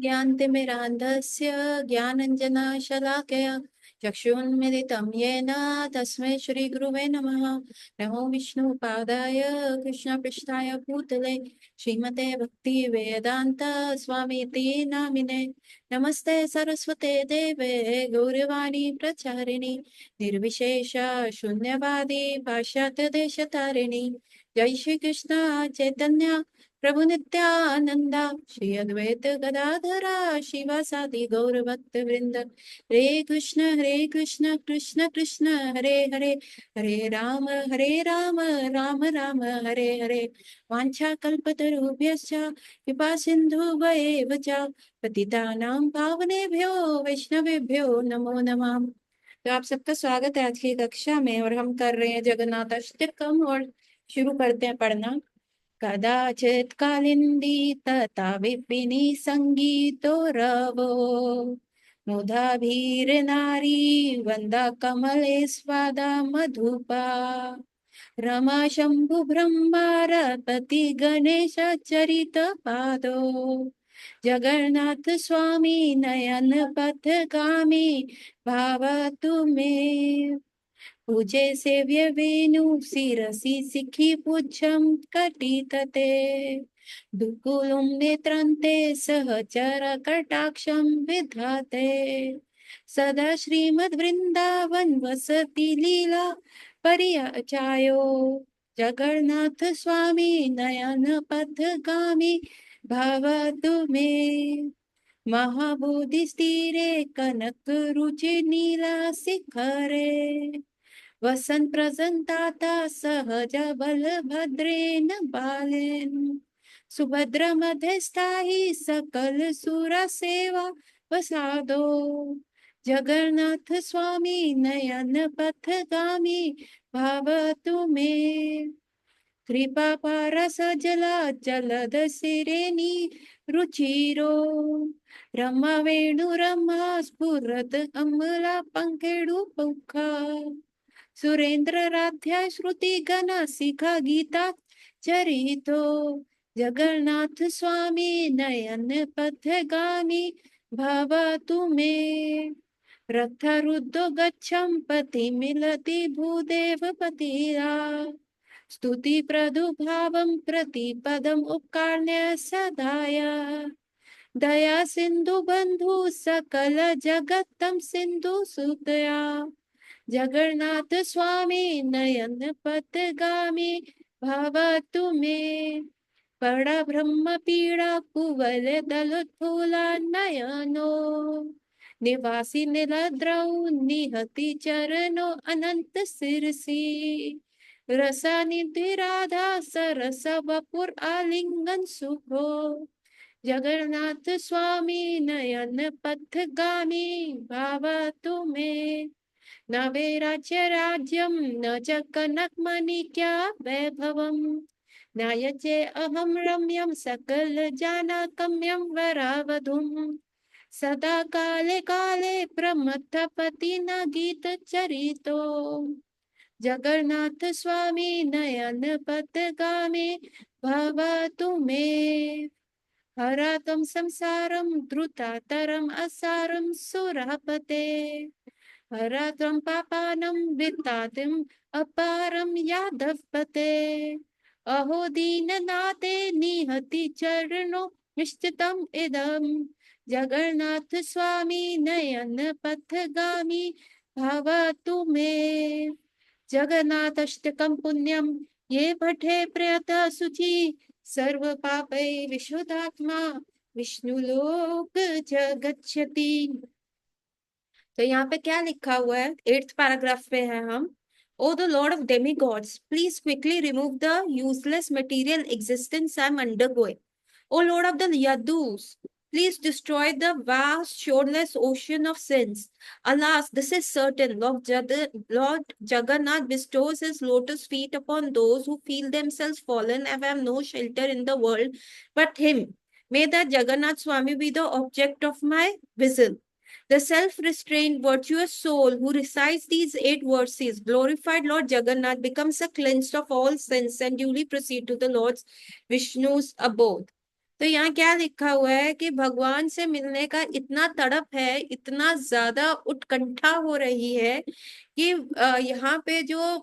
ज्ञानतिमिरान्धस्य ज्ञानञ्जनशलाकया चक्षुन्मिलितं येन तस्मै श्रीगुरुवे नमः। नमो विष्णुपादाय कृष्णपृष्ठाय भूतले श्रीमते भक्तिवेदान्त स्वामीति नामिने। नमस्ते सरस्वते देवे गौरवाणी प्रचारिणि निर्विशेष शून्यवादी पाश्चात्य देशतारिणि। जय श्री कृष्ण चैतन्य प्रभु नित्यानंदा श्री अद्वैत गदाधरा शिवासादि गौर भक्त वृंद। हरे कृष्ण कृष्ण कृष्ण हरे हरे, हरे राम राम राम हरे हरे। वाञ्छा कल्पतरुभ्यश्च कृपा सिन्धुभ्येव च पतितानां पावनेभ्यो वैष्णवेभ्यो नमो नमः। तो आप सबका स्वागत है आज की कक्षा में, और हम कर रहे हैं जगन्नाथ अष्टकम, और शुरू करते हैं पढ़ना। कदाचित् कालिन्दी तथा विपिनी संगीतो रवो मुदाभिर्नारी वन्दा कमले स्वादा मधुपा रमा शंभु ब्रह्मारपति गणेश चरित पादो जगन्नाथ स्वामी नयन पथगामी भावतु मे। पूजे सेव्य वेणु शिरसि सिखि पूज्यं कटितते दुकुलुं नेत्रन्ते सहचर कटाक्षं विधाते सदा श्रीमद्वृन्दावन वसति लीला परिचायो जगन्नाथ स्वामी नयन पथगामी भवतु मे। महाबोधि स्थिरे कनक रुचि नीला शिखरे वसन् प्रसन्ताता सहज बलभद्रेण बालेन सुभद्र मध्यस्थाहि सकल सुरा सेवा वसादो जगन्नाथ स्वामी नयन पथगामी भवतु मे। कृपा पारस जला जलद सिरेनी रुचिरो रमा वेणु रमा स्फुरत अमला पंखेडु पुखा सुरेंद्र राध्या श्रुति गण शिखा गीता चरितो जगन्नाथ स्वामी नयन पथगामी भवतु मे। रथारूढ़ो गच्छं पति मिलति भूदेव पतिरा स्तुति प्रदुभावं प्रतिपदम् उपकार्ण्य सदाय दया सिंधु बंधु सकल जगत्तम सिंधु सुतया जगन्नाथ स्वामी नयन पथगामी भवतु मे। पड़ा ब्रह्म पीड़ा कुवल दलोत्फुल्ला नयनो निवासी नीलद्रौ निहति चरणो अनंत शिरसी रसानिधि राधा सरस वपुर आलिंगन सुखो जगन्नाथ स्वामी नयन पथगामी भवतु मे। न वैराच्य राज्यं न च कनकमणिक्या वैभवम् न यचे अहं रम्यं सकल जानकम्यं वरावधूम् सदा काले काले प्रमथपति न गीत चरितो जगन्नाथ स्वामी नयन पथगामी भवतु मे। हरातं संसारं द्रुतातरम् असारं सुरपते हरातं पापानं वित्तातिम् अपारं यादवपते अहो दीननाथे निहति चरणो निश्चितम् इदम् जगन्नाथ स्वामी नयन पथगामी भवतु मे। जगन्नाथ अष्टकं पुण्यं ये पठे प्रयत शुचि सर्व पापै विशुद्धात्मा विष्णुलोक च गच्छति। तो यहाँ पे क्या लिखा हुआ है, 8th पैराग्राफ पे है हम। O the Lord of demigods, please quickly remove the useless material existence I am undergoing. O Lord of the Yadus, please destroy the vast, shoreless ocean of sins. Alas, this is certain. Lord Jagannath bestows his lotus feet upon those who feel themselves fallen and have no shelter in the world but him. May that Jagannath Swami be the object of my visit. The self-restrained, virtuous soul who recites these 8 verses, glorified Lord Jagannath, becomes a cleansed of all sins and duly proceed to the Lord's Vishnu's abode. तो यहाँ क्या लिखा हुआ है कि भगवान से मिलने का इतना तड़प है, इतना ज्यादा उत्कंठा हो रही है कि यहाँ पे जो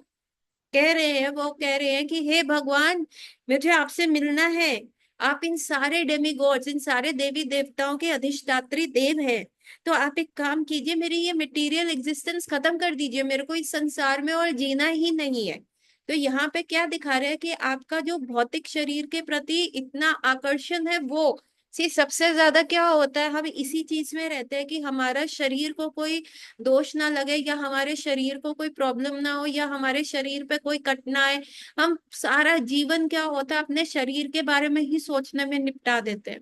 कह रहे हैं वो कह रहे हैं कि हे भगवान, मुझे आपसे मिलना है। आप इन सारे डेमिगॉड्स, इन सारे देवी देवताओं के अधिष्ठात्री देव हैं। तो आप एक काम कीजिए, मेरी ये मटेरियल एग्जिस्टेंस खत्म कर दीजिए, मेरे को इस संसार में और जीना ही नहीं है। तो यहाँ पे क्या दिखा रहे हैं कि आपका जो भौतिक शरीर के प्रति इतना आकर्षण है वो सी सबसे ज्यादा क्या होता है, हम इसी चीज में रहते हैं कि हमारा शरीर को कोई दोष ना लगे, या हमारे शरीर को कोई प्रॉब्लम ना हो, या हमारे शरीर पे कोई कठिनाई। हम सारा जीवन क्या होता है अपने शरीर के बारे में ही सोचने में निपटा देते हैं।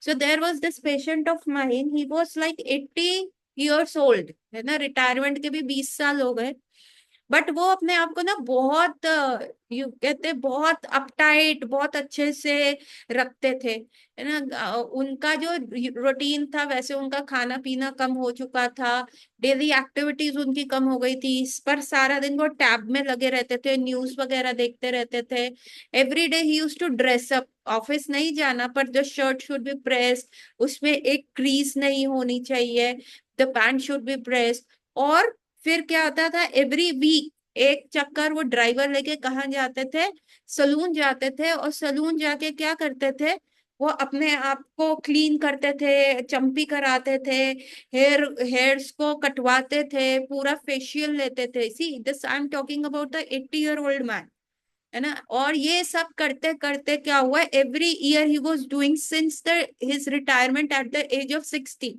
So there was this patient of mine, he was like 80 years old, है ना, रिटायरमेंट के भी 20 साल हो गए। बट वो अपने आप को ना बहुत यू कहते बहुत अपटाइट, बहुत अच्छे से रखते थे, है ना। उनका जो रूटीन था वैसे उनका खाना पीना कम हो चुका था, डेली एक्टिविटीज उनकी कम हो गई थी, इस पर सारा दिन वो टैब में लगे रहते थे, न्यूज वगैरह देखते रहते थे। Every day he use to dress up, office नहीं जाना पर the shirt should be pressed, उसमें एक क्रीज नहीं होनी चाहिए, the pant should be pressed. और फिर क्या होता था, एवरी वीक एक चक्कर वो ड्राइवर लेके कहाँ जाते थे, सलून जाते थे, और सलून जाके क्या करते थे, वो अपने आप को क्लीन करते थे, चंपी कराते थे, हेयर्स को कटवाते थे, पूरा फेशियल लेते थे। See this I am talking about the 80 year old man, है ना। और ये सब करते करते क्या हुआ, every year he was doing since the his retirement at the age of 60,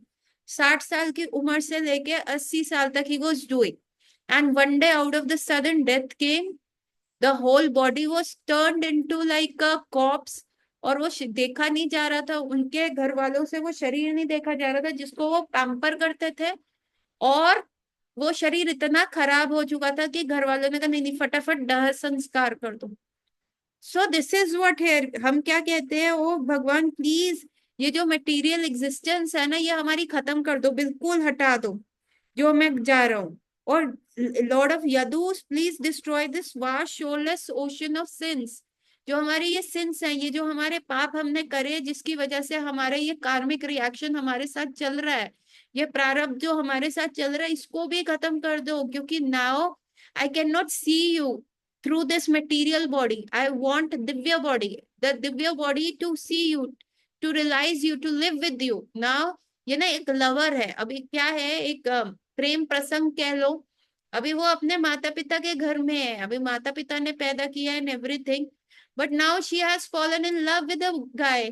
60 साल की उम्र से लेके 80 साल तक he was doing. And one day out of the sudden death came, the whole body was turned into like a corpse. और वो देखा नहीं जा रहा था, उनके घर वालों से वो शरीर नहीं देखा जा रहा था जिसको वो पैम्पर करते थे। और वो शरीर इतना खराब हो चुका था कि घर वालों ने कहा नहीं नहीं, फटाफट दाह संस्कार कर दो। सो दिस इज व्हाट है, हम क्या कहते हैं, ओ भगवान प्लीज, ये जो मटेरियल एग्जिस्टेंस है ना, ये हमारी खत्म कर दो, बिल्कुल हटा दो जो मैं जा रहा हूँ। और lord of Yadus, please destroy this vast shoreless ocean of sins. जो हमारे ये सिंस हैं, ये जो हमारे पाप हमने करे जिसकी वजह से हमारा ये कार्मिक रिएक्शन हमारे साथ चल रहा है, ये प्रारब्ध जो हमारे साथ चल रहा है, इसको भी खत्म कर दो। क्योंकि now I can not see you through this material body. I want Divya body, the Divya body to see you, to realize you, to live with you. Now ये ना एक लवर है, अभी क्या है, एक प्रेम प्रसंग कह लो। अभी वो अपने माता पिता के घर में है, अभी माता पिता ने पैदा किया and everything, but now she has fallen in love with a guy,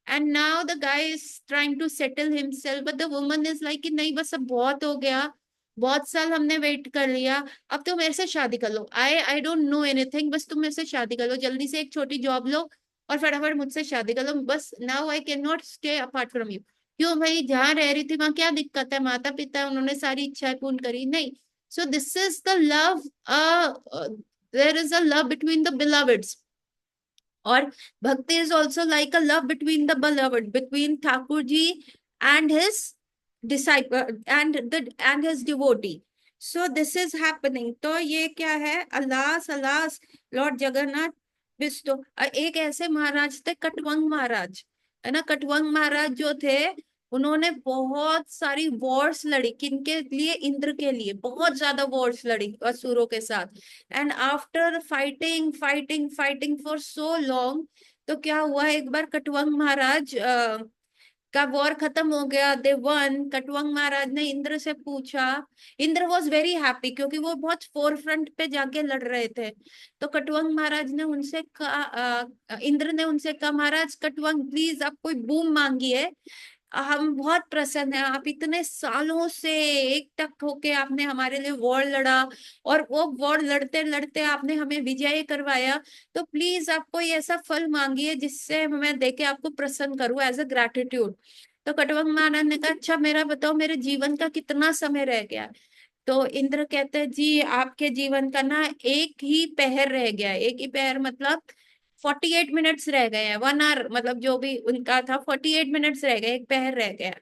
and now the guy is trying to settle himself, but the woman is like कि नहीं बस अब बहुत हो गया, बहुत साल हमने वेट कर लिया, अब तो मेरे से शादी कर लो। आई डोंट नो एनीथिंग, बस तुम मेरे से शादी कर लो, जल्दी से एक छोटी जॉब लो और फटाफट मुझसे शादी कर लो, बस now I can not stay apart from you. क्यों भाई, जहाँ रह रही थी वहां क्या दिक्कत है, माता पिता उन्होंने सारी इच्छाएं पूर्ण करी, नहीं। So this is the love, there is a love between the beloveds. और bhakti is also like a love between the beloved, between Thakur ji and his disciple and his devotee. So this is happening. तो ये क्या है, alas alas, Lord Jagannath Vishnu. एक ऐसे महाराज थे कटवंग महाराज, है ना। कटवंग महाराज जो थे, उन्होंने बहुत सारी वॉर्स लड़ी, किनके लिए, इंद्र के लिए बहुत ज्यादा वॉर्स लड़ी असुरों के साथ। And after fighting fighting fighting for so long, तो क्या हुआ, एक बार कटवंग महाराज का वॉर खत्म हो गया, दे वन। कटवंग महाराज ने इंद्र से पूछा, इंद्र वॉज वेरी हैप्पी क्योंकि वो बहुत फोर फ्रंट पे जाके लड़ रहे थे। तो कटवंग महाराज ने उनसे कहा, इंद्र ने उनसे कहा, महाराज कटवंग प्लीज आप कोई बूम मांगिए, हम बहुत प्रसन्न हैं, आप इतने सालों से एकटक होके आपने हमारे लिए वॉर लड़ा, और वो वॉर लड़ते लड़ते आपने हमें विजय करवाया, तो प्लीज आप कोई ऐसा फल मांगिए जिससे मैं देके आपको प्रसन्न करूं एज अ ग्रैटिट्यूड। तो कटवंग महाराज ने कहा, अच्छा मेरा बताओ, मेरे जीवन का कितना समय रह गया है। तो इंद्र कहते हैं, जी आपके जीवन का ना एक ही पहर रह गया है, एक ही पहर मतलब 48 मिनट्स रह गए हैं, 1 hour मतलब जो भी उनका था, 48 मिनट्स रह गए, एक पहर रह गया।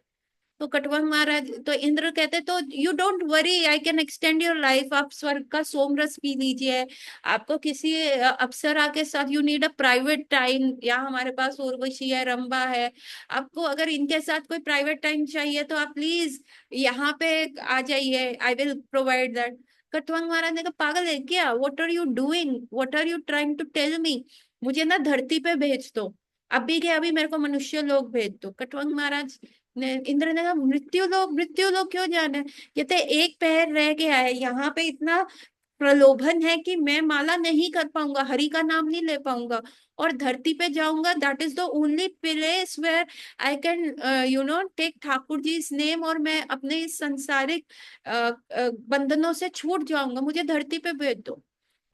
तो कटवांग महाराज, तो इंद्र कहते तो you don't worry, I can extend your life, आप स्वर्ग का सोमरस पी लीजिए। आपको किसी अप्सरा के साथ you need a private time, या हमारे पास उर्वशी है, रंभा है, आपको अगर इनके साथ कोई प्राइवेट टाइम चाहिए तो आप प्लीज यहाँ पे आ जाइए, I will provide that. Khatvanga Maharaj ने कहा पागल है क्या, what are you doing, what are you trying to tell me, मुझे ना धरती पे भेज दो, अभी के अभी मेरे को मनुष्य लोग भेज दो। कटवांग महाराज ने, इंद्र ने कहा मृत्यु लोग, मृत्यु लोग क्यों जाना है, कहते एक पैर रह गया है यहाँ पे, इतना प्रलोभन है कि मैं माला नहीं कर पाऊंगा, हरि का नाम नहीं ले पाऊंगा, और धरती पे जाऊंगा, that is the only place where I can take Thakur ji is name, और मैं अपने इस सांसारिक बंधनों से छूट जाऊंगा, मुझे धरती पे भेज दो।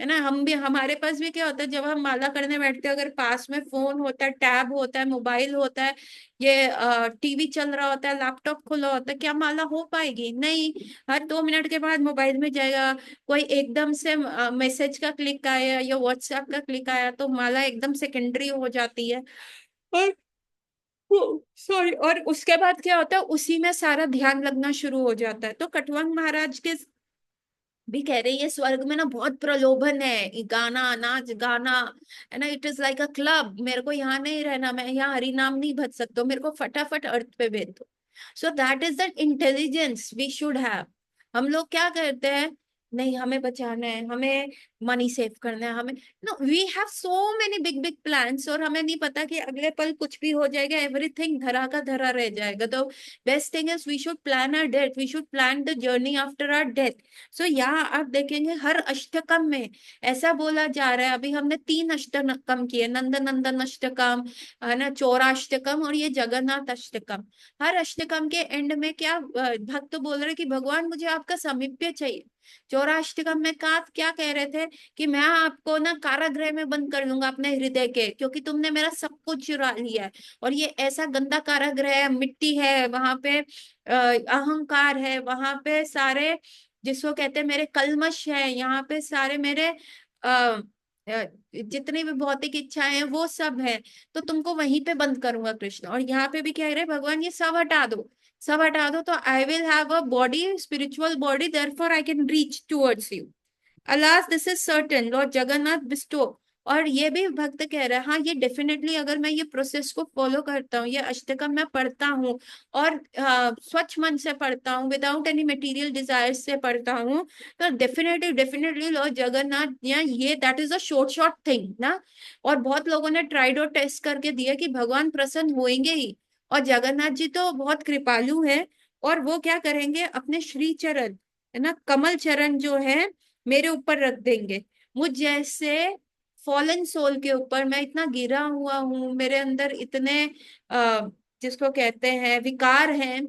है ना, हम भी, हमारे पास भी क्या होता है जब हम माला करने बैठते हैं, अगर पास में फोन होता है, टैब होता है, मोबाइल होता है, ये टीवी चल रहा होता है, लैपटॉप खुला होता है, क्या माला हो पाएगी, नहीं। हर 2 मिनट के बाद मोबाइल में जाएगा, कोई एकदम से मैसेज का क्लिक आया या व्हाट्सएप का क्लिक आया तो माला एकदम सेकेंडरी हो जाती है। और सॉरी, और उसके बाद क्या होता है, उसी में सारा ध्यान लगना शुरू हो जाता है। तो कटवांग महाराज के भी कह रही है स्वर्ग में ना बहुत प्रलोभन है, ये गाना नाच गाना, है ना, it is like a club, मेरे को यहाँ नहीं रहना, मैं यहाँ हरि नाम नहीं भज सकता, मेरे को फटाफट अर्थ पे भेज दो। So that is the intelligence we should have. हम लोग क्या करते हैं, नहीं हमें बचाना है, हमें मनी सेव करना है, हमें, no, we have so many big big plans, और हमें नहीं पता कि अगले पल कुछ भी हो जाएगा, एवरीथिंग धरा का धरा रह जाएगा। तो best thing is we should plan our death, we should plan the journey after our death. So यहाँ आप देखेंगे हर अष्टकम में ऐसा बोला जा रहा है, अभी हमने 3 अष्टकम किए, नंद नंदन अष्टकम, है ना, चौराष्टकम, और ये जगन्नाथ अष्टकम। हर अष्टकम के एंड में क्या भक्त बोल रहे कि भगवान मुझे आपका सामीप्य चाहिए। चौराष्टकम में का क्या कह रहे थे कि मैं आपको ना कारागृह में बंद कर लूंगा अपने हृदय के, क्योंकि तुमने मेरा सब कुछ चुरा लिया है, और ये ऐसा गंदा कारागृह है, मिट्टी है वहां पे, अहंकार है वहां पे, सारे जिसको कहते हैं मेरे कल्मश है यहाँ पे, सारे मेरे आ, जितनी भी भौतिक इच्छाएं हैं वो सब है, तो तुमको वहीं पे बंद करूंगा कृष्ण। और यहाँ पे भी कह रहे भगवान ये सब हटा दो, सब हटा दो, तो I will have a body, spiritual body, therefore I can reach towards you. Alas this is certain, Lord Jagannath bestow. और ये भी भक्त कह रहा है, हाँ ये डेफिनेटली, अगर मैं ये प्रोसेस को फॉलो करता हूँ, ये अष्टकम मैं पढ़ता हूँ, और स्वच्छ मन से पढ़ता हूँ, विदाउट एनी मटेरियल डिजायर से पढ़ता हूँ, तो डेफिनेटली डेफिनेटली लॉर्ड जगन्नाथ, या ये that is a short short thing ना। और बहुत लोगों ने ट्राइड और टेस्ट करके दिया कि भगवान प्रसन्न होंगे ही, और जगन्नाथ जी तो बहुत कृपालु है, और वो क्या करेंगे, अपने श्री चरण, है ना, कमल चरण जो है मेरे ऊपर रख देंगे, मुझ जैसे फॉलन सोल के ऊपर। मैं इतना गिरा हुआ हूँ, मेरे अंदर इतने जिसको कहते हैं विकार हैं,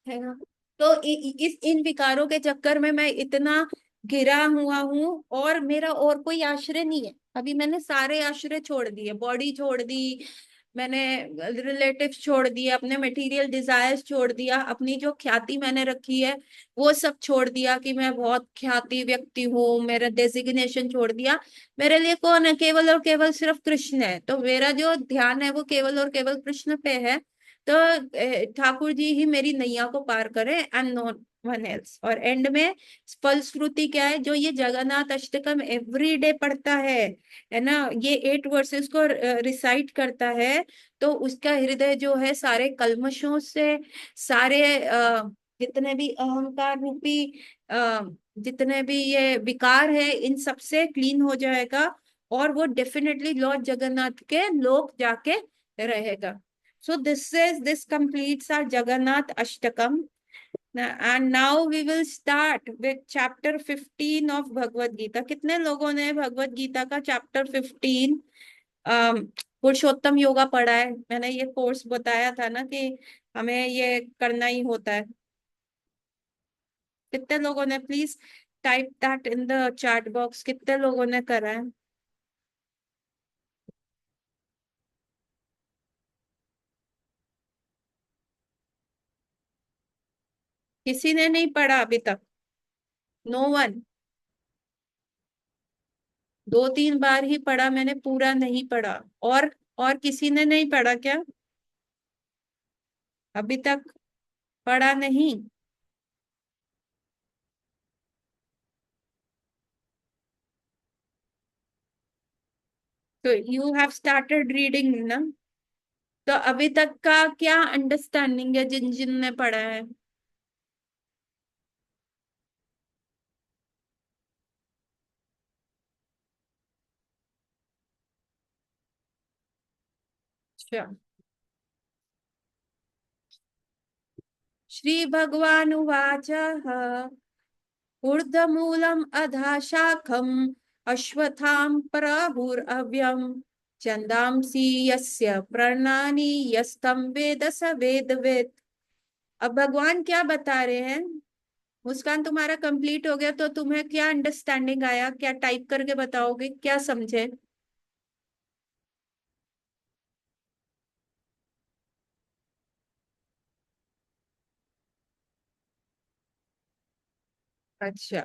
है ना, तो इस इन विकारों के चक्कर में मैं इतना घिरा हुआ हूँ, और मेरा और कोई आश्रय नहीं है। अभी मैंने सारे आश्रय छोड़ दिए, बॉडी छोड़ दी मैंने, रिलेटिव्स छोड़ दिए, अपने मटेरियल डिजायर्स छोड़ दिया, अपनी जो ख्याति मैंने रखी है वो सब छोड़ दिया कि मैं बहुत ख्याति व्यक्ति हूँ, मेरा डेजिग्नेशन छोड़ दिया। मेरे लिए कौन है, केवल और केवल सिर्फ कृष्ण है, तो मेरा जो ध्यान है वो केवल और केवल कृष्ण पे है। तो ठाकुर जी ही मेरी नैया को पार करें, एंड नो वन एल्स। और एंड में फलश्रुति क्या है, जो ये जगन्नाथ अष्टकम एवरी डे पढ़ता है ना, ये 8 वर्सेस को रिसाइट करता है, तो उसका हृदय जो है सारे कल्मशों से, सारे जितने भी अहंकार रूपी अ, जितने भी ये विकार है, इन सब से क्लीन हो जाएगा, और वो डेफिनेटली लॉर्ड जगन्नाथ के लोक जाके रहेगा। So this completes our Jagannath Ashtakam. And now we will start with chapter 15 of Bhagavad Gita. कितने लोगों ने भगवत गीता का चैप्टर 15 पुरुषोत्तम योगा पढ़ा है? मैंने ये कोर्स बताया था ना कि हमें ये करना ही होता है। कितने लोगों ने, please type that in the chat box, कितने लोगों ने करा है? किसी ने नहीं पढ़ा अभी तक? No one? 2-3 बार ही पढ़ा मैंने, पूरा नहीं पढ़ा। और किसी ने नहीं पढ़ा क्या अभी तक? पढ़ा नहीं? तो यू हैव स्टार्टेड रीडिंग ना? तो अभी तक का क्या अंडरस्टैंडिंग है जिन जिन ने पढ़ा है? अच्छा। श्री भगवान उवाच ऊर्ध्वमूलम् अधः शाखम् अश्वत्थां प्राहुरव्यम् छन्दांसि यस्य पर्णानि यस्तं वेद स वेदवित्। अब भगवान क्या बता रहे हैं? मुस्कान, तुम्हारा कंप्लीट हो गया तो तुम्हें क्या अंडरस्टैंडिंग आया? क्या टाइप करके बताओगे, क्या समझे? अच्छा।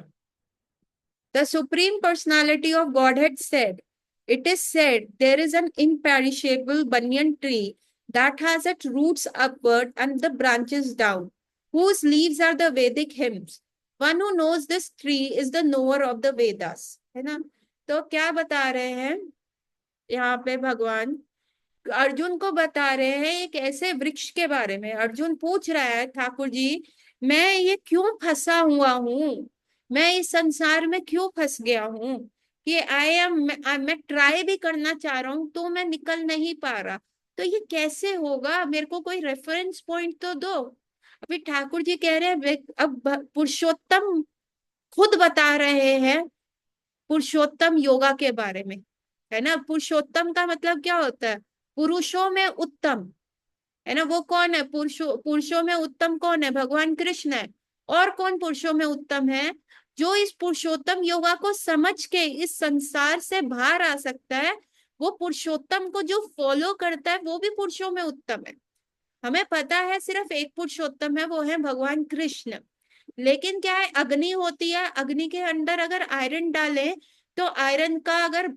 The Supreme Personality of Godhead said, it is said there is an imperishable banyan tree that has its roots upward and the branches down, whose leaves are the Vedic hymns. One who knows this tree is the knower of the Vedas. है ना? तो क्या बता रहे हैं यहाँ पे भगवान? अर्जुन को बता रहे हैं एक ऐसे वृक्ष के बारे में। अर्जुन पूछ रहा है, ठाकुर जी, मैं ये क्यों फंसा हुआ हूँ? मैं इस संसार में क्यों फंस गया हूँ कि मैं ट्राई भी करना चाह रहा हूँ तो मैं निकल नहीं पा रहा। तो ये कैसे होगा? मेरे को कोई रेफरेंस पॉइंट तो दो। अभी ठाकुर जी कह रहे हैं अब पुरुषोत्तम खुद बता रहे हैं पुरुषोत्तम योगा के बारे में। है ना? पुरुषोत्तम का मतलब क्या होता है? पुरुषों में उत्तम। है ना? वो कौन है? पुरुषों पुरुषों में उत्तम कौन है? भगवान कृष्ण है। और कौन पुरुषों में उत्तम है? जो इस पुरुषोत्तम योगा को समझ के इस संसार से बाहर आ सकता है, वो पुरुषोत्तम को जो फॉलो करता है वो भी पुरुषों में उत्तम है। हमें पता है सिर्फ एक पुरुषोत्तम है, वो है भगवान कृष्ण। लेकिन क्या है, अग्नि होती है, अग्नि के अंदर अगर आयरन डालें तो आयरन का अगर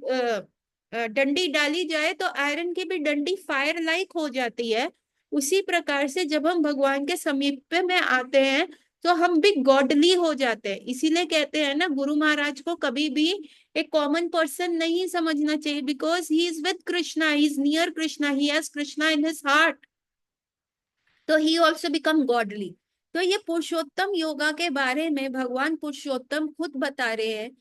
डंडी डाली जाए तो आयरन की भी डंडी फायर लाइक हो जाती है। उसी प्रकार से जब हम भगवान के समीप में आते हैं तो हम भी गॉडली हो जाते हैं। इसीलिए कहते हैं ना, गुरु महाराज को कभी भी एक कॉमन पर्सन नहीं समझना चाहिए, because he is with Krishna, he is near Krishna, he has Krishna in his heart, तो ही ऑल्सो बिकम गॉडली। तो ये पुरुषोत्तम योगा के बारे में भगवान पुरुषोत्तम खुद बता रहे हैं।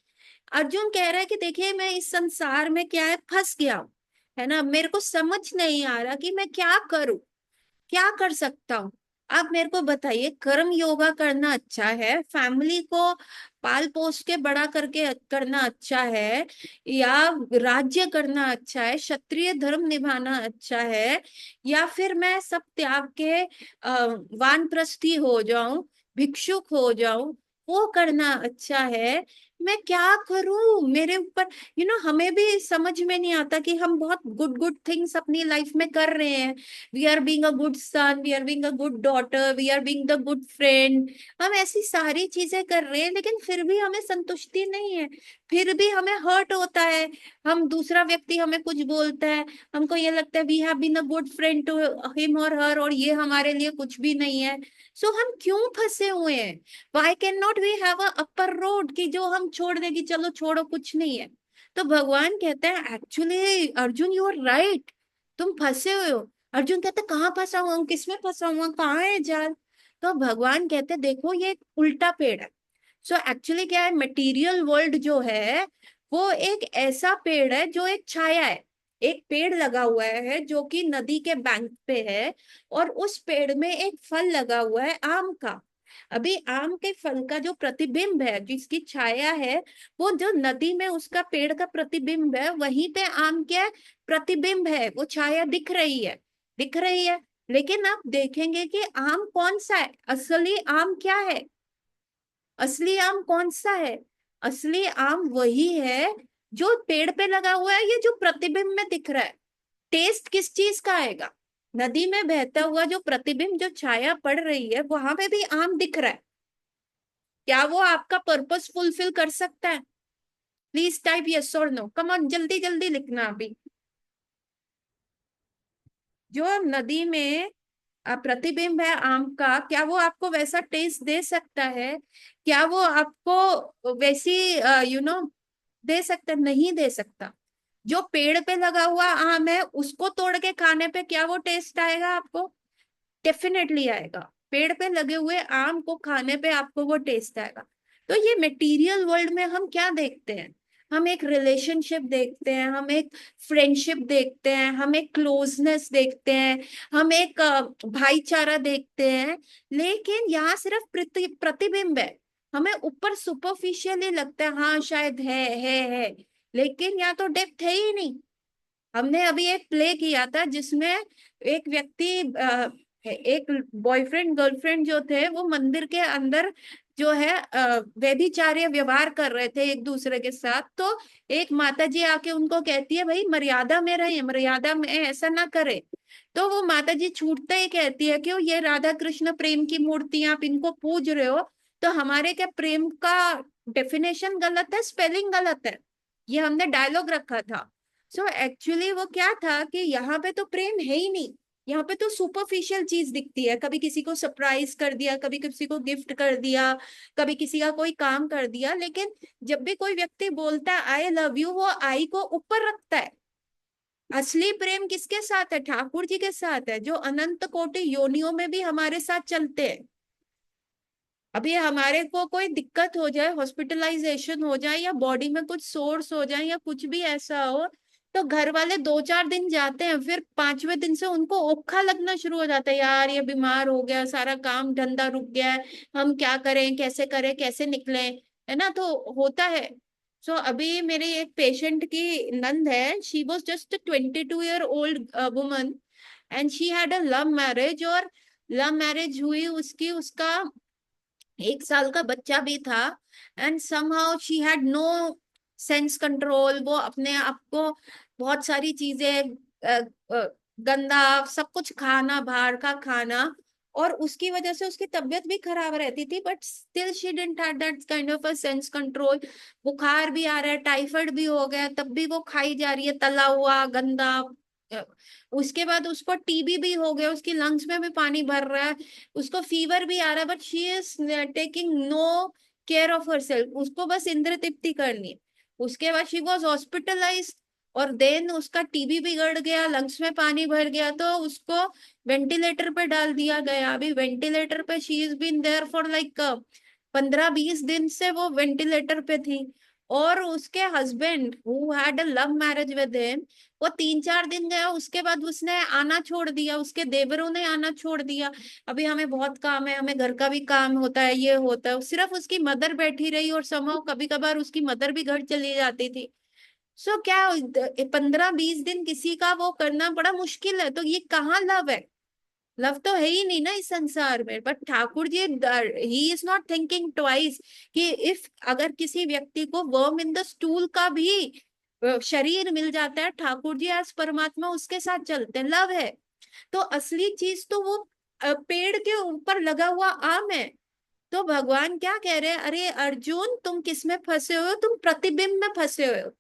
अर्जुन कह रहा है कि देखिए, मैं इस संसार में क्या है, फंस गया हूं। है ना? मेरे को समझ नहीं आ रहा कि मैं क्या करूं, क्या कर सकता हूँ। आप मेरे को बताइए, कर्म योगा करना अच्छा है, फैमिली को पाल पोस के बड़ा करके करना अच्छा है, या राज्य करना अच्छा है, क्षत्रिय धर्म निभाना अच्छा है, या फिर मैं सब त्याग के वानप्रस्थी हो जाऊं, भिक्षुक हो जाऊं, वो करना अच्छा है? मैं क्या करूं? मेरे ऊपर हमें भी समझ में नहीं आता कि हम बहुत गुड गुड थिंग्स अपनी लाइफ में कर रहे हैं। We are being a good son, we are being a good daughter, we are being the good friend. हम ऐसी सारी चीजें कर रहे हैं लेकिन फिर भी हमें संतुष्टि नहीं है। फिर भी हमें हर्ट होता है। हम दूसरा व्यक्ति हमें कुछ बोलता है, हमको ये लगता है we have been a good friend to him और हर, और ये हमारे लिए कुछ भी नहीं है। सो हम क्यों फंसे हुए हैं? Why can not we have a upper road कि जो हम छोड़ दे कि चलो छोड़ो, कुछ नहीं है। तो भगवान कहते हैं, actually Arjun you are right, तुम फंसे हुए हो। अर्जुन कहते, कहाँ फंसा हुआ हूँ, किसमें फंसा हुआ, कहाँ है जाल? तो भगवान कहते, देखो ये एक उल्टा पेड़ है। सो एक्चुअली क्या है, मटेरियल वर्ल्ड जो है वो एक ऐसा पेड़ है जो एक छाया है। एक पेड़ लगा हुआ है जो कि नदी के बैंक पे है, और उस पेड़ में एक फल लगा हुआ है आम का। अभी आम के फल का जो प्रतिबिंब है, जिसकी छाया है, वो जो नदी में उसका पेड़ का प्रतिबिंब है, वहीं पे आम क्या है, प्रतिबिंब है, वो छाया दिख रही है, दिख रही है। लेकिन आप देखेंगे कि आम कौन सा है, असली आम क्या है? असली आम कौन सा है? असली आम वही है जो पेड़ पे लगा हुआ है, ये जो प्रतिबिंब में दिख रहा है। टेस्ट किस चीज का आएगा? नदी में बहता हुआ जो प्रतिबिंब, जो छाया पड़ रही है, वहां पे भी आम दिख रहा है। क्या वो आपका पर्पस फुलफिल कर सकता है? प्लीज टाइप यस और नो, कम ऑन, जल्दी जल्दी लिखना अभी। जो नदी में प्रतिबिंब है आम का, क्या वो आपको वैसा टेस्ट दे सकता है? क्या वो आपको वैसी दे सकता? नहीं दे सकता। जो पेड़ पे लगा हुआ आम है उसको तोड़ के खाने पे क्या वो टेस्ट आएगा आपको? डेफिनेटली आएगा। पेड़ पे लगे हुए आम को खाने पे आपको वो टेस्ट आएगा। तो ये मटेरियल वर्ल्ड में हम क्या देखते हैं? हम एक रिलेशनशिप देखते हैं, हम एक फ्रेंडशिप देखते हैं, हम एक क्लोजनेस देखते हैं, हम एक भाईचारा देखते हैं। लेकिन यहाँ सिर्फ प्रतिबिंब है। हमें ऊपर सुपरफिशियली लगता है हाँ शायद है, लेकिन यहाँ तो डेप्थ है ही नहीं। हमने अभी एक प्ले किया था जिसमें एक व्यक्ति एक बॉयफ्रेंड गर्लफ्रेंड जो थे वो मंदिर के अंदर जो है व्यभिचारी व्यवहार कर रहे थे एक दूसरे के साथ। तो एक माता जी आके उनको कहती है भाई मर्यादा में रहिए, मर्यादा में ऐसा ना करे। तो वो माता जी छूटते ही कहती है कि ये राधा कृष्ण प्रेम की मूर्ति आप इनको पूज रहे हो, तो हमारे क्या प्रेम का डेफिनेशन गलत है, स्पेलिंग गलत है? ये हमने डायलॉग रखा था। सो एक्चुअली वो क्या था कि यहाँ पे तो प्रेम है ही नहीं। यहाँ पे तो सुपरफिशियल चीज दिखती है, कभी किसी को सरप्राइज कर दिया, कभी किसी को गिफ्ट कर दिया, कभी किसी का कोई काम कर दिया। लेकिन जब भी कोई व्यक्ति बोलता है आई लव यू, वो आई को ऊपर रखता है। असली प्रेम किसके साथ है? ठाकुर जी के साथ है, जो अनंत कोटि योनियों में भी हमारे साथ चलते हैं। अभी हमारे को कोई दिक्कत हो जाए, हॉस्पिटलाइजेशन हो जाए, या बॉडी में कुछ सोर्स हो जाए, या कुछ भी ऐसा हो, तो घर वाले 2-4 दिन जाते हैं, फिर 5वें दिन से उनको ओखा लगना शुरू हो जाता है, यार ये बीमार हो गया, सारा काम धंधा रुक गया है, हम क्या करें कैसे निकले, है ना? तो होता है। सो अभी मेरी एक पेशेंट की नंद है, she was just 22-year-old woman, and she had a love marriage. और लव मैरिज हुई उसकी, उसका 1 साल का बच्चा भी था। And somehow she had no sense control. वो अपने आप को बहुत सारी चीजें गंदा सब कुछ खाना, बाहर का खाना, और उसकी वजह से उसकी तबीयत भी खराब रहती थी, but still she didn't have that kind of a sense control. बुखार भी आ रहा है, टाइफाइड भी हो गया, तब भी वो खाई जा रही है तला हुआ गंदा। अ, उसके बाद उसको टीबी भी हो गया, उसकी लंग्स में भी पानी भर रहा है, उसको फीवर भी आ रहा है, but she is taking no care of her self. उसको बस इंद्र तृप्ति करनी है। उसके बाद शी वॉज हॉस्पिटलाइज, और देन उसका टीबी बिगड़ गया, लंग्स में पानी भर गया, तो उसको वेंटिलेटर पे डाल दिया गया। अभी वेंटिलेटर पे she is been there for like 15-20 दिन से वो वेंटिलेटर पे थी। और उसके husband who had a love marriage with him, वो 3-4 दिन गया, उसके बाद उसने आना छोड़ दिया, उसके देवरों ने आना छोड़ दिया। अभी हमें बहुत काम है, हमें घर का भी काम होता है, ये होता है, सिर्फ उसकी मदर बैठी रही, और समहाउ कभी कभार उसकी मदर भी घर चली जाती थी। सो क्या 15-20 दिन किसी का वो करना बड़ा मुश्किल है, तो ये कहाँ लव है? लव तो है ही नहीं ना इस संसार में। But Thakur ji he is not thinking twice कि इफ अगर किसी व्यक्ति को वर्म इन द स्टूल का भी शरीर मिल जाता है, ठाकुर जी आज परमात्मा उसके साथ चलते हैं, लव है। तो असली चीज तो वो पेड़ के ऊपर लगा हुआ आम है। तो भगवान क्या कह रहे हैं, अरे अर्जुन तुम किस में फंसे हो? तुम प्रतिबिंब में फंसे हो।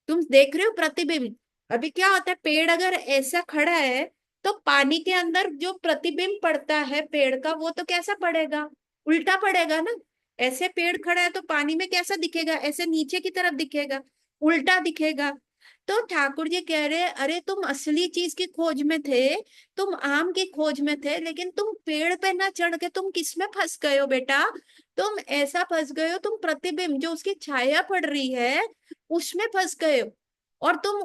तुम देख रहे हो प्रतिबिंब। अभी क्या होता है, पेड़ अगर ऐसा खड़ा है तो पानी के अंदर जो प्रतिबिंब पड़ता है पेड़ का, वो तो कैसा पड़ेगा? उल्टा पड़ेगा ना। ऐसे पेड़ खड़ा है तो पानी में कैसा दिखेगा? ऐसे नीचे की तरफ दिखेगा, उल्टा दिखेगा। तो ठाकुर जी कह रहे हैं अरे तुम असली चीज की खोज में थे, तुम आम की खोज में थे, लेकिन तुम पेड़ पे ना चढ़ के तुम किस में फंस गए हो बेटा? तुम ऐसा फंस गए हो, तुम प्रतिबिंब जो उसकी छाया पड़ रही है उसमें फंस गए हो। और तुम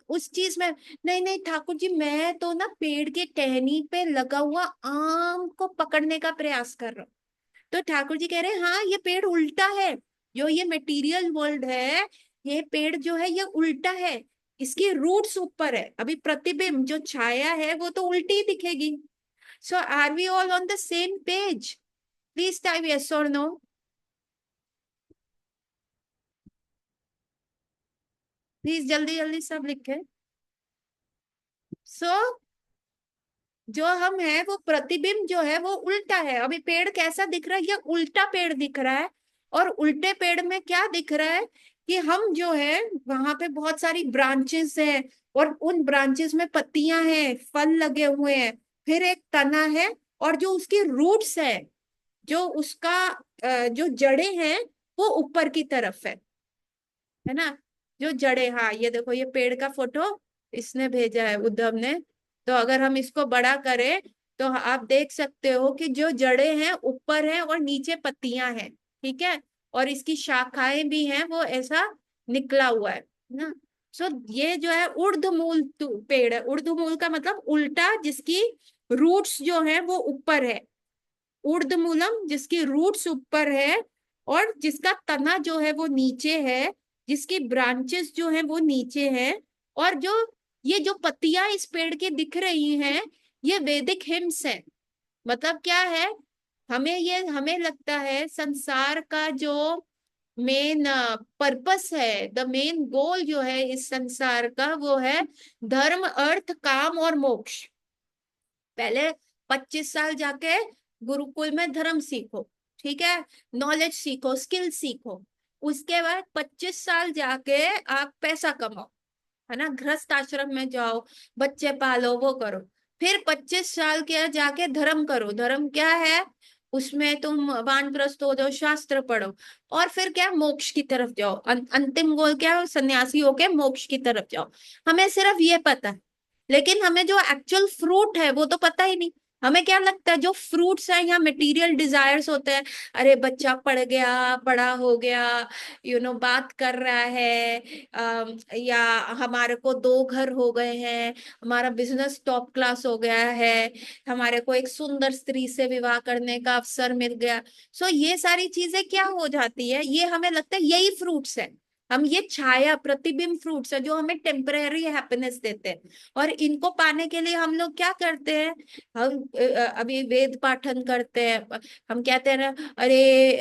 उस चीज में, नहीं नहीं ठाकुर जी मैं तो ना पेड़ के टहनी पे लगा हुआ आम को पकड़ने का प्रयास कर रहा हूँ। तो ठाकुर जी कह रहे हैं हाँ ये पेड़ उल्टा है। जो ये मटेरियल वर्ल्ड है, ये पेड़ जो है ये उल्टा है, इसकी रूट्स ऊपर है। अभी प्रतिबिंब जो छाया है वो तो उल्टी ही दिखेगी। So are we all on the same page? Please type yes और नो। प्लीज जल्दी जल्दी सब लिखे। सो जो हम है वो प्रतिबिंब जो है वो उल्टा है। अभी पेड़ कैसा दिख रहा है? ये उल्टा पेड़ दिख रहा है। और उल्टे पेड़ में क्या दिख रहा है कि हम जो है वहां पे बहुत सारी ब्रांचेस हैं, और उन ब्रांचेस में पत्तियां हैं, फल लगे हुए हैं, फिर एक तना है, और जो उसकी रूट्स है, जो उसका जो जड़ें हैं, वो ऊपर की तरफ है ना। जो जड़ें, हाँ ये देखो, ये पेड़ का फोटो इसने भेजा है, उद्धव ने। तो अगर हम इसको बड़ा करें तो आप देख सकते हो कि जो जड़ें हैं ऊपर है और नीचे पत्तियां हैं, ठीक है। और इसकी शाखाएं भी हैं, वो ऐसा निकला हुआ है ना। सो ये जो है ऊर्ध्वमूल पेड़ है। ऊर्ध्वमूल का मतलब उल्टा, जिसकी रूट्स जो है वो ऊपर है। ऊर्ध्वमूलम, जिसकी रूट्स ऊपर है और जिसका तना जो है वो नीचे है, जिसकी ब्रांचेस जो है वो नीचे है। और जो ये जो पत्तियां इस पेड़ की दिख रही हैं, ये वैदिक हिम्स है। मतलब क्या है, हमें लगता है संसार का जो मेन पर्पस है, द मेन गोल जो है इस संसार का, वो है धर्म, अर्थ, काम और मोक्ष। पहले 25 साल जाके गुरुकुल में धर्म सीखो, ठीक है, नॉलेज सीखो, स्किल सीखो। उसके बाद 25 साल जाके आप पैसा कमाओ, है ना, गृहस्थ आश्रम में जाओ, बच्चे पालो, वो करो। फिर 25 साल के जाके धर्म करो। धर्म क्या है, उसमें तुम वानप्रस्थ हो जाओ, शास्त्र पढ़ो। और फिर क्या, मोक्ष की तरफ जाओ। अंतिम गोल क्या है, सन्यासी होके मोक्ष की तरफ जाओ। हमें सिर्फ ये पता है, लेकिन हमें जो एक्चुअल फ्रूट है वो तो पता ही नहीं। हमें क्या लगता है, जो फ्रूट्स हैं या मटेरियल डिजायर्स होते हैं, अरे बच्चा पढ़ गया, बड़ा हो गया, बात कर रहा है, या हमारे को 2 घर हो गए हैं, हमारा बिजनेस टॉप क्लास हो गया है, हमारे को एक सुंदर स्त्री से विवाह करने का अवसर मिल गया। सो ये सारी चीजें क्या हो जाती है, ये हमें लगता है यही फ्रूट्स है। हम ये छाया प्रतिबिंब फ्रूट्स है जो हमें टेम्परेरी हैप्पीनेस देते हैं। और इनको पाने के लिए हम लोग क्या करते हैं, हम अभी वेद पाठन करते हैं। हम कहते हैं ना, अरे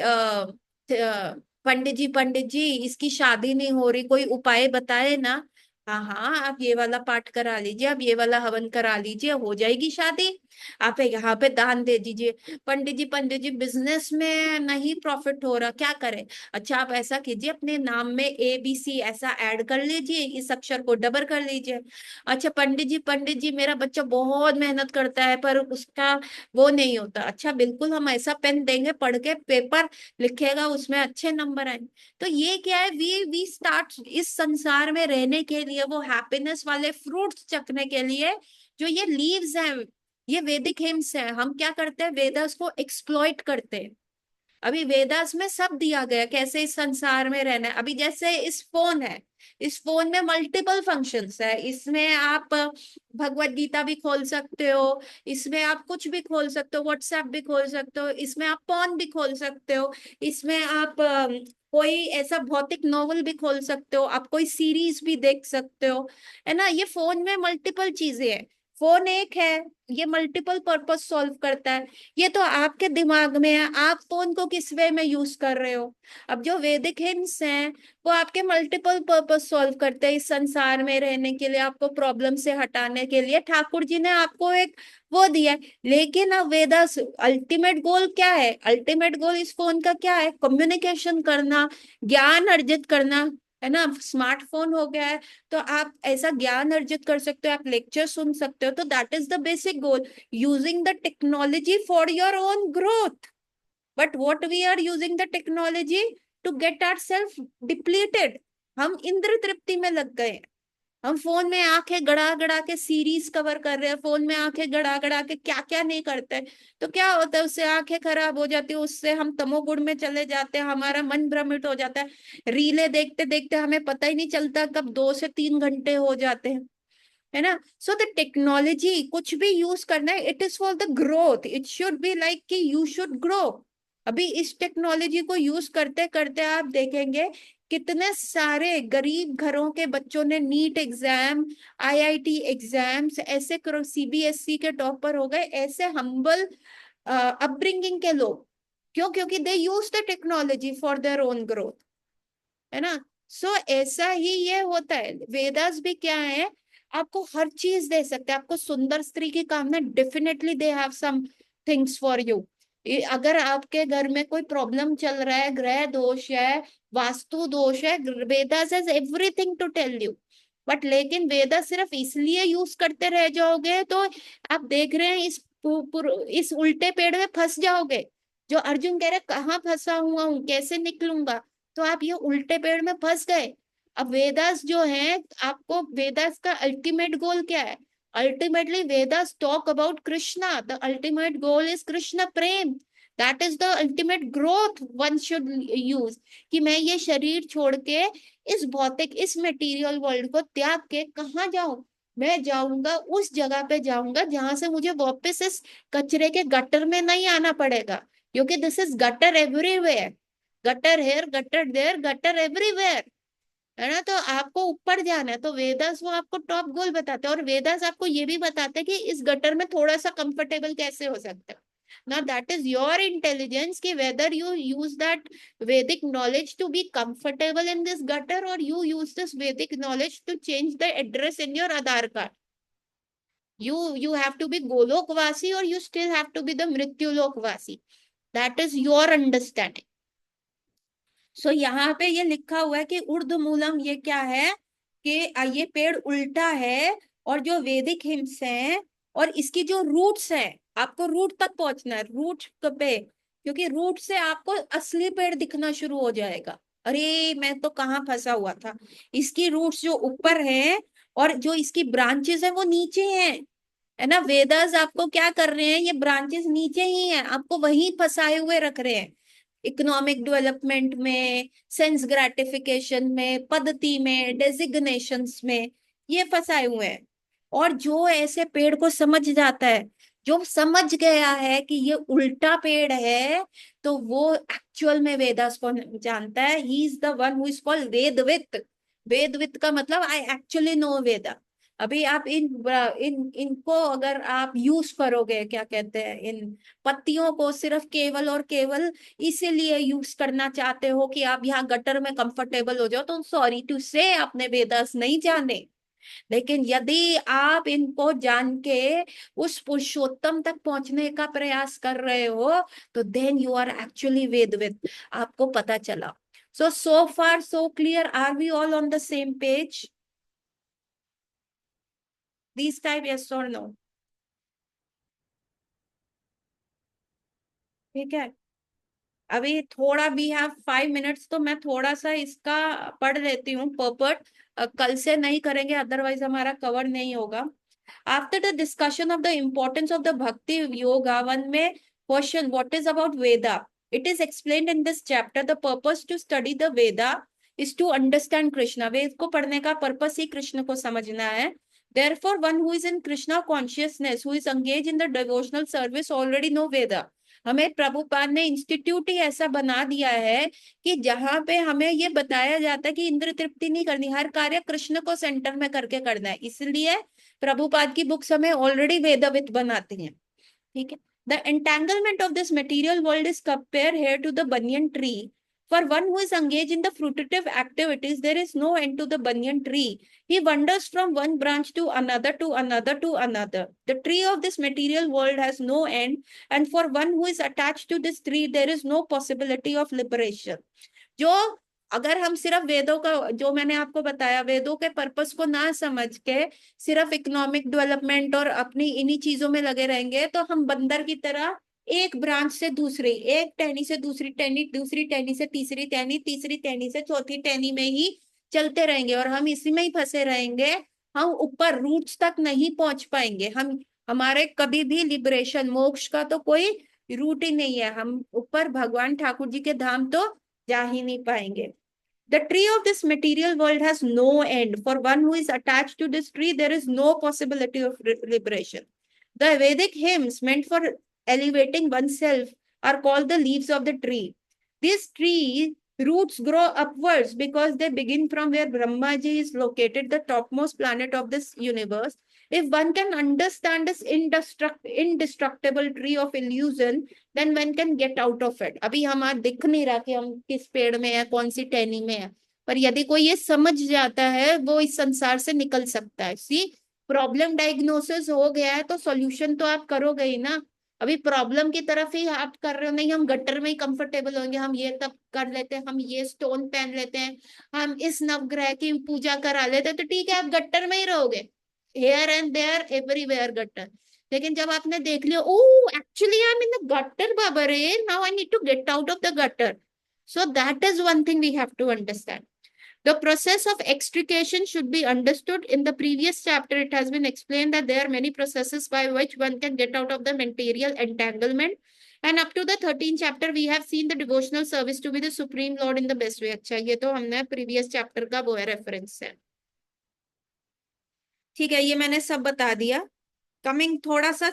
पंडित जी इसकी शादी नहीं हो रही, कोई उपाय बताए ना। हाँ हाँ, आप ये वाला पाठ करा लीजिए, आप ये वाला हवन करा लीजिए, हो जाएगी शादी। आप यहाँ पे दान दे दीजिए। पंडित जी बिजनेस में नहीं प्रॉफिट हो रहा, क्या करें। अच्छा आप ऐसा कीजिए, अपने नाम में ABC ऐसा ऐड कर लीजिए, इस अक्षर को डबल कर लीजिए। अच्छा पंडित जी मेरा बच्चा बहुत मेहनत करता है पर उसका वो नहीं होता। अच्छा बिल्कुल, हम ऐसा पेन देंगे, पढ़ के पेपर लिखेगा, उसमें अच्छे नंबर आएंगे। तो ये क्या है, वी स्टार्ट इस संसार में रहने के लिए, वो हैप्पीनेस वाले फ्रूट्स चखने के लिए। जो ये लीव्स हैं, ये वैदिक हिम्स है। हम क्या करते हैं, वेदास को एक्सप्लॉइट करते हैं। अभी वेदास में सब दिया गया कैसे इस संसार में रहना है। अभी जैसे इस फोन है, इस फोन में मल्टीपल फंक्शंस है। इसमें आप भगवत गीता भी खोल सकते हो, इसमें आप कुछ भी खोल सकते हो, व्हाट्सएप भी खोल सकते हो, इसमें आप पॉन भी खोल सकते हो, इसमें आप कोई ऐसा भौतिक नॉवल भी खोल सकते हो, आप कोई सीरीज भी देख सकते हो, है ना। ये फोन में मल्टीपल चीजें हैं। फोन एक है, ये मल्टीपल पर्पस सॉल्व करता है। ये तो आपके दिमाग में है, आप फोन को किस वे में यूज कर रहे हो। अब जो वैदिक हिंस हैं, वो आपके मल्टीपल पर्पस सॉल्व करते हैं। इस संसार में रहने के लिए, आपको प्रॉब्लम से हटाने के लिए ठाकुर जी ने आपको एक वो दिया है। लेकिन अब वेदास अल्टीमेट गोल क्या है, अल्टीमेट गोल इस फोन का क्या है, कम्युनिकेशन करना, ज्ञान अर्जित करना, है ना। स्मार्टफोन हो गया है, तो आप ऐसा ज्ञान अर्जित कर सकते हो, आप लेक्चर सुन सकते हो। तो that is the basic goal, using the technology for your own growth. But what we are using the technology to get ourselves depleted. हम इंद्र तृप्ति में लग गए हैं। हम फोन में आंखें गड़ा गड़ा के सीरीज कवर कर रहे हैं, फोन में आंखें गड़ा गड़ा के क्या क्या नहीं करते। तो क्या होता है, उससे आंखें खराब हो जाती है, उससे हम तमोगुण में चले जाते हैं, हमारा मन भ्रमित हो जाता है। रीले देखते देखते हमें पता ही नहीं चलता कब 2 से 3 घंटे हो जाते हैं, है ना। सो द टेक्नोलॉजी कुछ भी यूज करना है, it is for the growth, it should be like कि यू शुड ग्रो। अभी इस टेक्नोलॉजी को यूज करते करते आप देखेंगे कितने सारे गरीब घरों के बच्चों ने नीट एग्जाम, IIT एग्जाम्स ऐसे करो, CBSE के टॉपर हो गए, ऐसे हम्बल अपब्रिंगिंग के लोग। क्यों, क्योंकि they use the technology for their own growth, है ना। सो ऐसा ही ये होता है। वेदास भी क्या है, आपको हर चीज दे सकते हैं। आपको सुंदर स्त्री की कामना, definitely they have some things for you. अगर आपके घर में कोई प्रॉब्लम चल रहा है, ग्रह दोष है, वास्तु दोष है, Vedas has everything to tell you. But लेकिन वेदा सिर्फ इसलिए यूज करते रह जाओगे तो आप देख रहे हैं इस उल्टे पेड़ में फंस जाओगे। जो अर्जुन कह रहे कहाँ फंसा हुआ हूँ, कैसे निकलूंगा, तो आप ये उल्टे पेड़ में फंस गए। अब वेदास जो है, आपको वेदास का अल्टीमेट गोल क्या है? Ultimately Vedas talk about Krishna, the ultimate goal is Krishna Prem. That is the ultimate growth one should use. कि मैं ये शरीर छोड़ के इस भौतिक इस मटेरियल वर्ल्ड को त्याग के कहाँ जाऊं? मैं जाऊंगा उस जगह पे जाऊंगा जहां से मुझे वापस इस कचरे के गटर में नहीं आना पड़ेगा, क्योंकि this is gutter everywhere. Gutter here, gutter there, gutter everywhere, है ना? तो आपको ऊपर जाना है, तो वेदास वो आपको टॉप गोल बताते हैं। और वेदास आपको ये भी बताते हैं कि इस गटर में थोड़ा सा कंफर्टेबल कैसे हो सकता है। now that is your intelligence कि whether you use that Vedic knowledge to be comfortable in this gutter, or you use this Vedic knowledge to change the address in your Aadhaar card. You have to be Golokvasi, or you still have to be the Mrityulokvasi. That is your understanding. सो यहाँ पे ये लिखा हुआ है कि ऊर्ध्वमूलम ये क्या है कि ये पेड़ उल्टा है, और जो वैदिक हिम्स है और इसकी जो रूट्स है, आपको रूट तक पहुंचना है, रूट पे, क्योंकि रूट से आपको असली पेड़ दिखना शुरू हो जाएगा। अरे मैं तो कहाँ फंसा हुआ था। इसकी रूट्स जो ऊपर है और जो इसकी ब्रांचेस है वो नीचे हैं, है ना? वेदास आपको क्या कर रहे हैं, ये ब्रांचेस नीचे ही हैं, आपको वहीं फंसाए हुए रख रहे हैं। इकोनॉमिक डेवलपमेंट में, सेंस ग्रेटिफिकेशन में, पद्धति में, डेजिग्नेशंस में ये फंसाए हुए हैं। और जो ऐसे पेड़ को समझ जाता है, जो समझ गया है कि ये उल्टा पेड़ है, तो वो एक्चुअल में वेदास को जानता है। He is the one who is called Vedavit. वेदवित का मतलब आई एक्चुअली नो वेदा। अभी आप इन इनको अगर आप यूज करोगे, क्या कहते हैं, इन पत्तियों को सिर्फ केवल और केवल इसीलिए यूज करना चाहते हो कि आप यहाँ गटर में कंफर्टेबल हो जाओ, तो सॉरी टू से आपने वेदास नहीं जाने। लेकिन यदि आप इनको जान के उस पुरुषोत्तम तक पहुंचने का प्रयास कर रहे हो, तो then you are actually Vedavid. आपको पता चला। So far so clear, are we all on the same page? These type yes or no? ठीक है। अभी थोड़ा वी हैव 5 मिनट्स, तो मैं थोड़ा सा इसका पढ़ लेती हूँ पर्पट। कल से नहीं करेंगे, अदरवाइज हमारा कवर नहीं होगा। After the discussion of the importance of the bhakti yoga, one main question what is about Veda. It is explained in this chapter the purpose to study the Veda is to understand Krishna. वेद को पढ़ने का पर्पस ही कृष्ण को समझना है। Therefore, one who is in Krishna consciousness, who is engaged in the devotional service, already know Veda. हमें प्रभुपाद ने institute ही ऐसा बना दिया है कि जहां पे हमें ये बताया जाता है कि इंद्र तृप्ति नहीं करनी, हर कार्य कृष्ण को सेंटर में करके करना है। इसलिए प्रभुपाद की बुक्स हमें ऑलरेडी वेदवित बनाती हैं। ठीक है। The entanglement of this material world is compare here to the banyan tree. For one who is engaged in the fruitive activities, there is no end to the banyan tree. He wanders from one branch to another, to another, to another. The tree of this material world has no end, and for one who is attached to this tree, there is no possibility of liberation. जो अगर हम सिर्फ वेदों का, जो मैंने आपको बताया, वेदों के पर्पस को ना समझ के सिर्फ इकोनॉमिक डेवलपमेंट और अपनी इन्हीं चीजों में लगे रहेंगे, तो हम बंदर की तरह एक ब्रांच से दूसरी, एक टहनी से दूसरी टहनी, दूसरी टहनी से तीसरी टहनी, तीसरी टहनी से चौथी टहनी में ही चलते रहेंगे, और हम इसी में ही फंसे रहेंगे। हम ऊपर रूट्स तक नहीं पहुंच पाएंगे। हम हमारे कभी भी लिबरेशन, मोक्ष का तो कोई रूट ही नहीं है। हम ऊपर भगवान ठाकुर जी के धाम तो जा ही नहीं पाएंगे। The tree of this material world has no end. For one who is attached to this tree, there is no possibility of liberation. The Vedic hymns meant for elevating oneself are called the leaves of the tree. These tree roots grow upwards because they begin from where Brahmaji is located, the topmost planet of this universe. If one can understand this indestructible tree of illusion, then one can get out of it. अभी हमारा दिख नहीं रहा कि हम किस पेड़ में है, कौन सी टहनी में है, पर यदि कोई ये समझ जाता है, वो इस संसार से निकल सकता है। सी प्रॉब्लम डायग्नोसिस हो गया है, तो सॉल्यूशन तो आप करोगे ही ना। अभी प्रॉब्लम की तरफ ही आप कर रहे हो, नहीं हम गट्टर में ही कंफर्टेबल होंगे, हम ये तब कर लेते हैं, हम ये स्टोन पहन लेते हैं, हम इस नवग्रह की पूजा करा लेते हैं, तो ठीक है आप गट्टर में ही रहोगे, here and there everywhere gutter. लेकिन जब आपने देख लिया, oh actually I am in the gutter बाबा रे, now I need to get out of the gutter, so that is one thing we have to understand. The process of extrication should be understood. In the previous chapter, it has been explained that there are many processes by which one can get out of the material entanglement. And up to the 13th chapter, we have seen the devotional service to be the Supreme Lord in the best way. अच्छा, ये तो हमने previous chapter का वो है reference है। ठीक है, ये मैंने सब बता दिया। कमिंग थोड़ा सा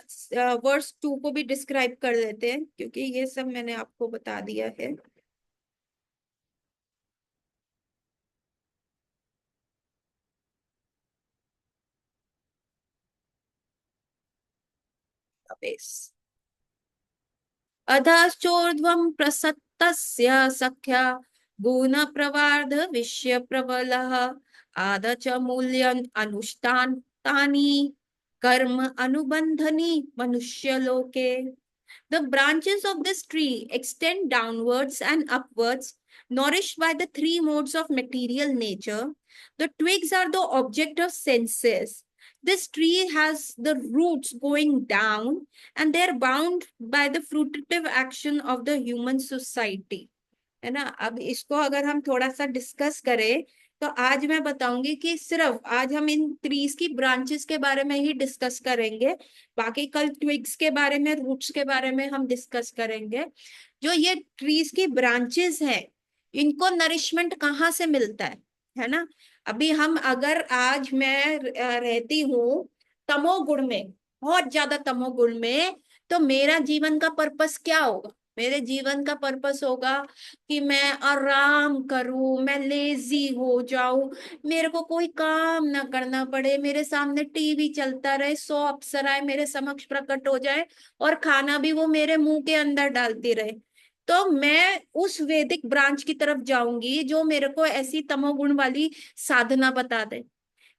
वर्स 2 को भी डिस्क्राइब कर देते हैं, क्योंकि ये सब मैंने आपको बता दिया है। अधश्चोर्ध्वं प्रसक्तस्य सख्या गुणप्रवार्ध विषयप्रबलः आद च मूल्यम् अनुष्ठान तानि कर्म अनुबंधनी मनुष्यलोके। The branches of this tree extend downwards and upwards, nourished by the three modes of material nature. The twigs are the object of senses. This tree has the roots going down, and they are bound by the fruitive action of the human society. है ना। अब इसको अगर हम थोड़ा सा discuss करें, तो आज मैं बताऊंगी कि सिर्फ आज हम इन ट्रीज की ब्रांचेस के बारे में ही डिस्कस करेंगे, बाकी कल ट्विग्स के बारे में, रूट्स के बारे में हम डिस्कस करेंगे। जो ये ट्रीज की ब्रांचेस हैं, इनको नरिशमेंट कहाँ से मिलता है ना। अभी हम अगर आज मैं रहती हूँ तमोगुण में, बहुत ज्यादा तमोगुण में, तो मेरा जीवन का पर्पस क्या होगा? मेरे जीवन का पर्पस होगा कि मैं आराम करूं, मैं लेजी हो जाऊं, मेरे को कोई काम ना करना पड़े, मेरे सामने टीवी चलता रहे, 100 अप्सराएं मेरे समक्ष प्रकट हो जाए और खाना भी वो मेरे मुंह के अंदर डालती रहे। तो मैं उस वैदिक ब्रांच की तरफ जाऊंगी जो मेरे को ऐसी तमोगुण वाली साधना बता दे।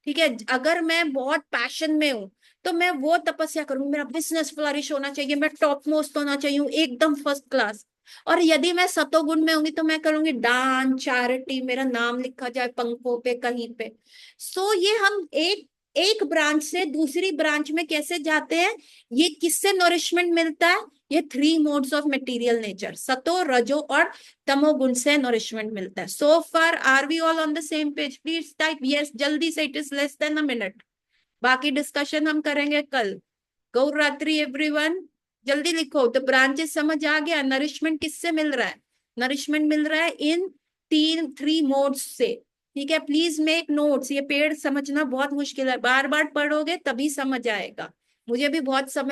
ठीक है, अगर मैं बहुत पैशन में हूँ, तो मैं वो तपस्या करूंगी, मेरा बिजनेस फ्लरिश होना चाहिए, मैं टॉप मोस्ट होना चाहिए, एकदम फर्स्ट क्लास। और यदि मैं सतोगुण में होंगी, तो मैं करूंगी दान, चैरिटी, मेरा नाम लिखा जाए पंखों पे कहीं पे। सो ये हम एक एक ब्रांच से दूसरी ब्रांच में कैसे जाते हैं, ये किससे नरिशमेंट मिलता है? ये three modes of material nature, सतो रजो और तमोगुण से नरिशमेंट मिलता है। So far are we all on the same page? Please type yes जल्दी से, it is less than a minute. बाकी डिस्कशन हम करेंगे कल। गौर रात्रि एवरीवन, जल्दी लिखो। तो ब्रांचेस समझ आ गया, नरिशमेंट किससे मिल रहा है? नरिशमेंट मिल रहा है इन तीन थ्री मोड्स से। ठीक है, प्लीज मेक नोट्स। ये पेड़ समझना बहुत मुश्किल है, बार बार पढ़ोगे तभी समझ आएगा। मुझे भी बहुत समय